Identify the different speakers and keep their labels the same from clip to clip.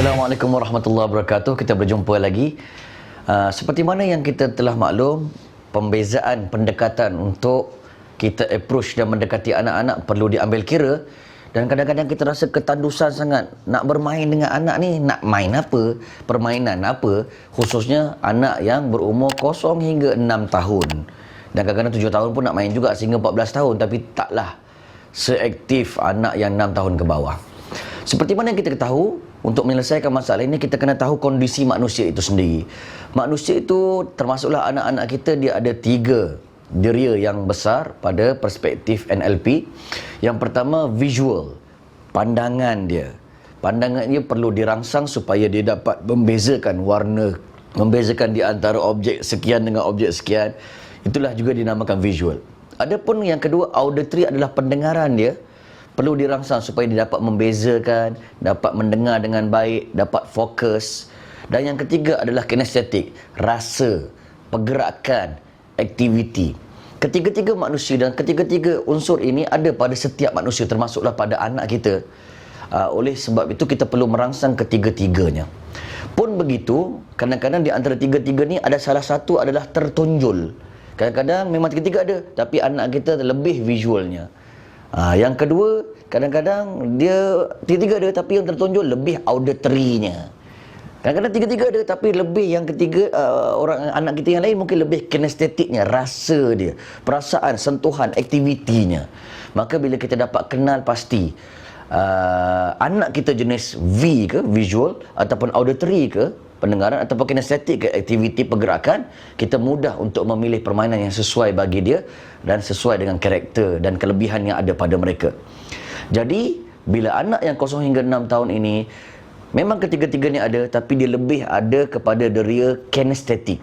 Speaker 1: Assalamualaikum warahmatullahi wabarakatuh. Kita berjumpa lagi. Seperti mana yang kita telah maklum, pembezaan pendekatan untuk kita approach dan mendekati anak-anak perlu diambil kira. Dan kadang-kadang kita rasa ketandusan sangat nak bermain dengan anak ni, nak main apa, permainan apa, khususnya anak yang berumur 0 hingga 6 tahun. Dan kadang-kadang 7 tahun pun nak main juga sehingga 14 tahun, tapi taklah seaktif anak yang 6 tahun ke bawah. Seperti mana yang kita tahu, untuk menyelesaikan masalah ini kita kena tahu kondisi manusia itu sendiri. Manusia itu termasuklah anak-anak kita, dia ada 3 deria yang besar pada perspektif NLP. Yang pertama, visual, pandangan dia. Pandangan dia perlu dirangsang supaya dia dapat membezakan warna, membezakan di antara objek sekian dengan objek sekian. Itulah juga dinamakan visual. Adapun yang kedua, auditory adalah pendengaran dia. Perlu dirangsang supaya dia dapat membezakan, dapat mendengar dengan baik, dapat fokus. Dan yang ketiga adalah kinestetik, rasa, pergerakan, aktiviti. Ketiga-tiga manusia dan ketiga-tiga unsur ini ada pada setiap manusia, termasuklah pada anak kita. Oleh sebab itu kita perlu merangsang ketiga-tiganya. Pun begitu, kadang-kadang di antara tiga-tiga ni ada salah satu adalah tertonjol. Kadang-kadang memang tiga-tiga ada, tapi anak kita lebih visualnya. Yang kedua, kadang-kadang dia tiga-tiga ada, tapi yang tertonjol lebih auditory-nya. Kadang-kadang tiga-tiga ada, tapi lebih yang ketiga, orang anak kita yang lain mungkin lebih kinestetiknya, rasa dia, perasaan, sentuhan, aktivitinya. Maka bila kita dapat kenal pasti anak kita jenis V ke, visual, ataupun auditory ke, pendengaran, ataupun kinestetik ke, aktiviti, pergerakan, kita mudah untuk memilih permainan yang sesuai bagi dia dan sesuai dengan karakter dan kelebihan yang ada pada mereka. Jadi, bila anak yang 0 hingga 6 tahun ini, memang ketiga-tiganya ada, tapi dia lebih ada kepada deria kinestetik.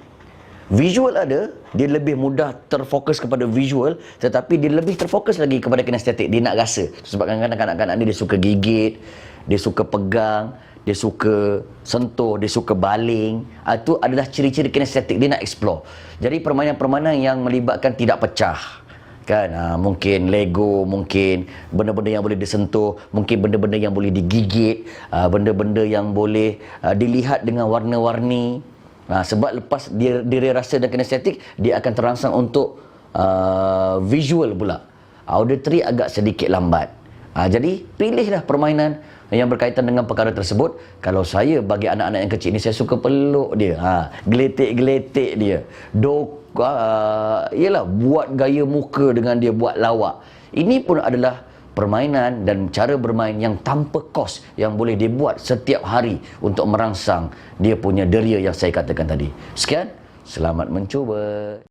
Speaker 1: Visual ada, dia lebih mudah terfokus kepada visual, tetapi dia lebih terfokus lagi kepada kinestetik. Dia nak rasa. Sebab kadang-kadang kanak-kanak ni dia suka gigit, dia suka pegang, dia suka sentuh, dia suka baling. Itu adalah ciri-ciri kinestetik, dia nak explore. Jadi permainan-permainan yang melibatkan tidak pecah, kan? Mungkin Lego, mungkin benda-benda yang boleh disentuh, mungkin benda-benda yang boleh digigit, benda-benda yang boleh dilihat dengan warna-warni. Sebab lepas dia rasa dan kinestetik, dia akan terangsang untuk visual pula. Auditory agak sedikit lambat. Jadi pilihlah permainan yang berkaitan dengan perkara tersebut. Kalau saya, bagi anak-anak yang kecil ni, saya suka peluk dia, geletek-geletek dia, yelah, buat gaya muka dengan dia, buat lawak. Ini pun adalah permainan dan cara bermain yang tanpa kos, yang boleh dibuat setiap hari untuk merangsang dia punya deria yang saya katakan tadi. Sekian, selamat mencuba.